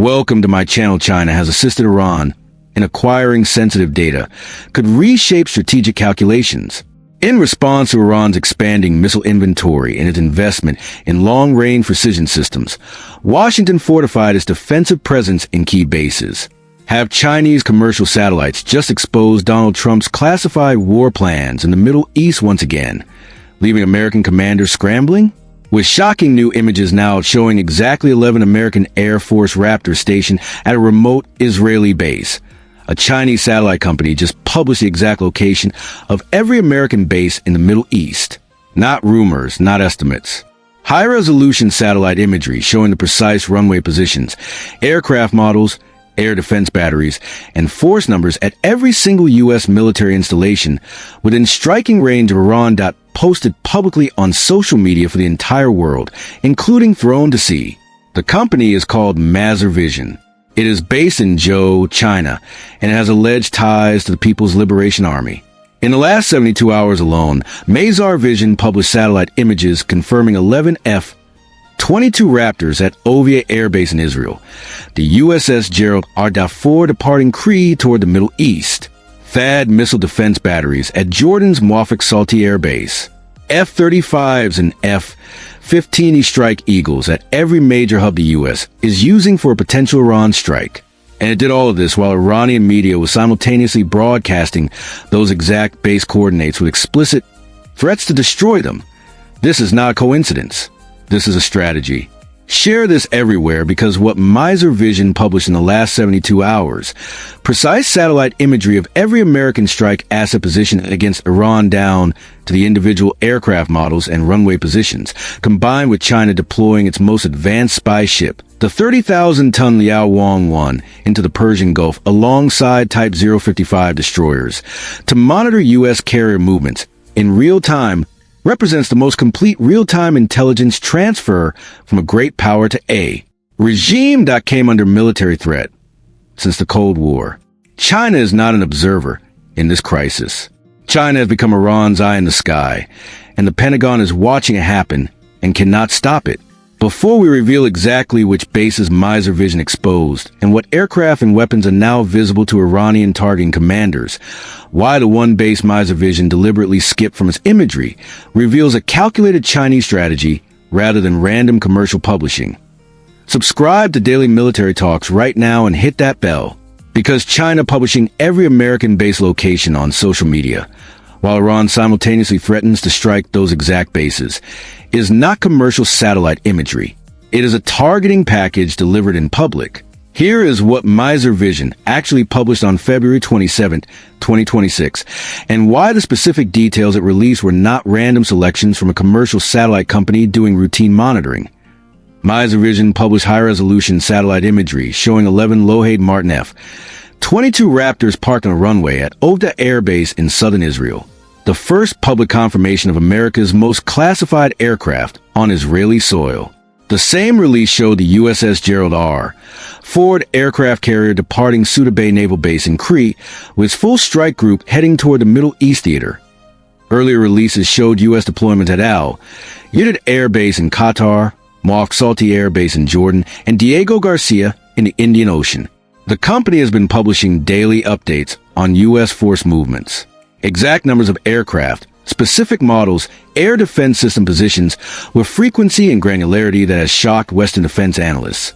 Welcome to my channel. China has assisted Iran in acquiring sensitive data, could reshape strategic calculations. In response to Iran's expanding missile inventory and its investment in long-range precision systems, Washington fortified its defensive presence in key bases. Have Chinese commercial satellites just exposed Donald Trump's classified war plans in the Middle East once again, leaving American commanders scrambling? With shocking new images now showing exactly 11 American Air Force Raptors stationed at a remote Israeli base. A Chinese satellite company just published the exact location of every American base in the Middle East. Not rumors, not estimates. High-resolution satellite imagery showing the precise runway positions, aircraft models, air defense batteries, and force numbers at every single U.S. military installation within striking range of Iran. Posted publicly on social media for the entire world, including thrown to sea. The company is called Mazar Vision. It is based in Zhou, China, and it has alleged ties to the People's Liberation Army. In the last 72 hours alone, Mazar Vision published satellite images confirming 11 F-22 Raptors at Ovia Air Base in Israel, the USS Gerald R. Darfur departing Crete toward the Middle East, THAAD missile defense batteries at Jordan's Muwafaq Salti Air Base, F-35s and F-15E Strike Eagles at every major hub the U.S. is using for a potential Iran strike. And it did all of this while Iranian media was simultaneously broadcasting those exact base coordinates with explicit threats to destroy them. This is not a coincidence. This is a strategy. Share this everywhere because what Mazar Vision published in the last 72 hours, precise satellite imagery of every American strike asset position against Iran down to the individual aircraft models and runway positions, combined with China deploying its most advanced spy ship, the 30,000-ton Liao Wang-1, into the Persian Gulf alongside Type 055 destroyers to monitor U.S. carrier movements in real time, represents the most complete real-time intelligence transfer from a great power to a regime that came under military threat since the Cold War. China is not an observer in this crisis. China has become Iran's eye in the sky, and the Pentagon is watching it happen and cannot stop it. Before we reveal exactly which bases Mazar Vision exposed and what aircraft and weapons are now visible to Iranian targeting commanders, why the one base Mazar Vision deliberately skipped from its imagery reveals a calculated Chinese strategy rather than random commercial publishing. Subscribe to Daily Military Talks right now and hit that bell, because China publishing every American base location on social media, while Iran simultaneously threatens to strike those exact bases, is not commercial satellite imagery. It is a targeting package delivered in public. Here is what Mazar Vision actually published on February 27, 2026, and why the specific details it released were not random selections from a commercial satellite company doing routine monitoring. Mazar Vision published high-resolution satellite imagery showing 11 Lockheed Martin F-22 Raptors parked on a runway at Ovda Air Base in southern Israel, the first public confirmation of America's most classified aircraft on Israeli soil. The same release showed the USS Gerald R. Ford aircraft carrier departing Suda Bay Naval Base in Crete with its full strike group heading toward the Middle East theater. Earlier releases showed U.S. deployments at Al Udeid Air Base in Qatar, Muwafaq Salti Air Base in Jordan, and Diego Garcia in the Indian Ocean. The company has been publishing daily updates on U.S. force movements, exact numbers of aircraft, specific models, air defense system positions with frequency and granularity that has shocked Western defense analysts.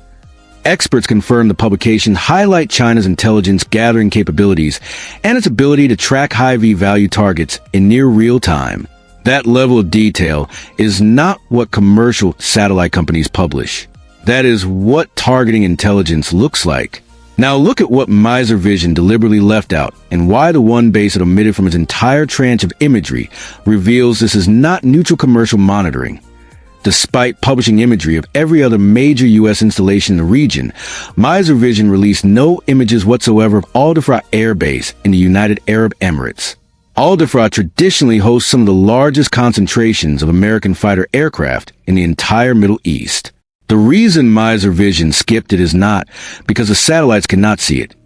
Experts confirm the publication highlight China's intelligence gathering capabilities and its ability to track high V-value targets in near real time. That level of detail is not what commercial satellite companies publish. That is what targeting intelligence looks like. Now look at what Mazar Vision deliberately left out and why the one base it omitted from its entire tranche of imagery reveals this is not neutral commercial monitoring. Despite publishing imagery of every other major U.S. installation in the region, Mazar Vision released no images whatsoever of Al Dhafra Air Base in the United Arab Emirates. Al Dhafra traditionally hosts some of the largest concentrations of American fighter aircraft in the entire Middle East. The reason Mazar Vision skipped it is not because the satellites cannot see it.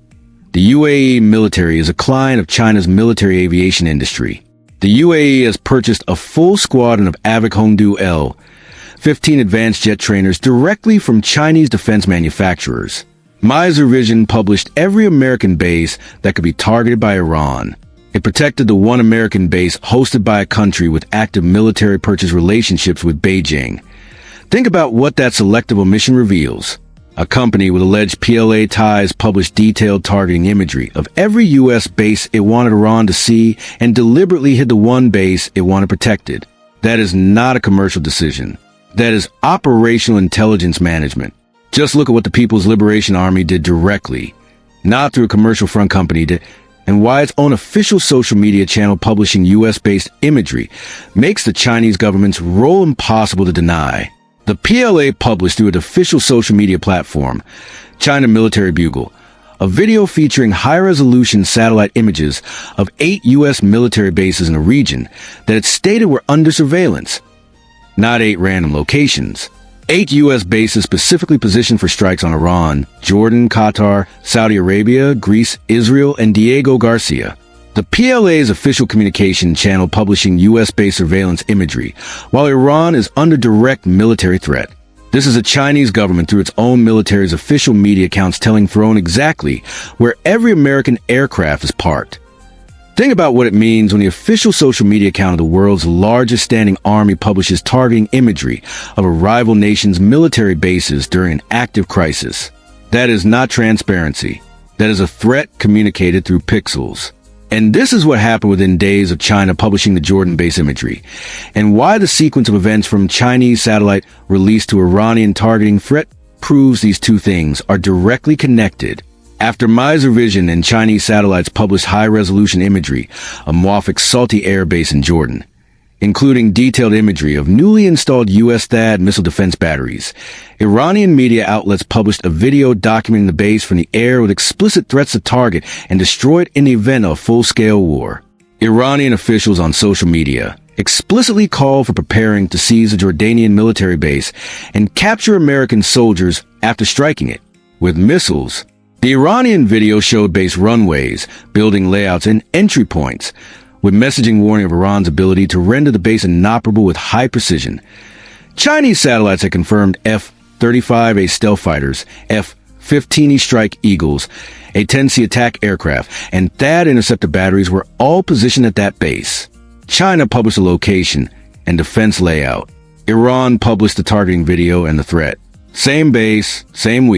The UAE military is a client of China's military aviation industry. The UAE has purchased a full squadron of Avic Hongdu L-15 advanced jet trainers directly from Chinese defense manufacturers. Miser Vision published every American base that could be targeted by Iran. It protected the one American base hosted by a country with active military purchase relationships with Beijing. Think about what that selective omission reveals. A company with alleged PLA ties published detailed targeting imagery of every U.S. base it wanted Iran to see and deliberately hid the one base it wanted protected. That is not a commercial decision. That is operational intelligence management. Just look at what the People's Liberation Army did directly, not through a commercial front company, and why its own official social media channel publishing U.S.-based imagery makes the Chinese government's role impossible to deny. The PLA published through its official social media platform, China Military Bugle, a video featuring high-resolution satellite images of 8 U.S. military bases in a region that it stated were under surveillance. Not 8 random locations. 8 U.S. bases specifically positioned for strikes on Iran, Jordan, Qatar, Saudi Arabia, Greece, Israel, and Diego Garcia. The PLA's official communication channel publishing U.S.-based surveillance imagery, while Iran is under direct military threat. This is a Chinese government through its own military's official media accounts telling Throne exactly where every American aircraft is parked. Think about what it means when the official social media account of the world's largest standing army publishes targeting imagery of a rival nation's military bases during an active crisis. That is not transparency. That is a threat communicated through pixels. And this is what happened within days of China publishing the Jordan base imagery, and why the sequence of events from Chinese satellite released to Iranian targeting threat proves these two things are directly connected. After Miser Vision and Chinese satellites published high-resolution imagery of Muwafiq Salti Air Base in Jordan, including detailed imagery of newly installed U.S. THAAD missile defense batteries, Iranian media outlets published a video documenting the base from the air with explicit threats to target and destroy it in the event of a full-scale war. Iranian officials on social media explicitly called for preparing to seize a Jordanian military base and capture American soldiers after striking it with missiles. The Iranian video showed base runways, building layouts, and entry points, with messaging warning of Iran's ability to render the base inoperable with high precision. Chinese satellites had confirmed F-35A stealth fighters, F-15E Strike Eagles, A-10C attack aircraft, and THAAD interceptor batteries were all positioned at that base. China published a location and defense layout. Iran published the targeting video and the threat. Same base, same week.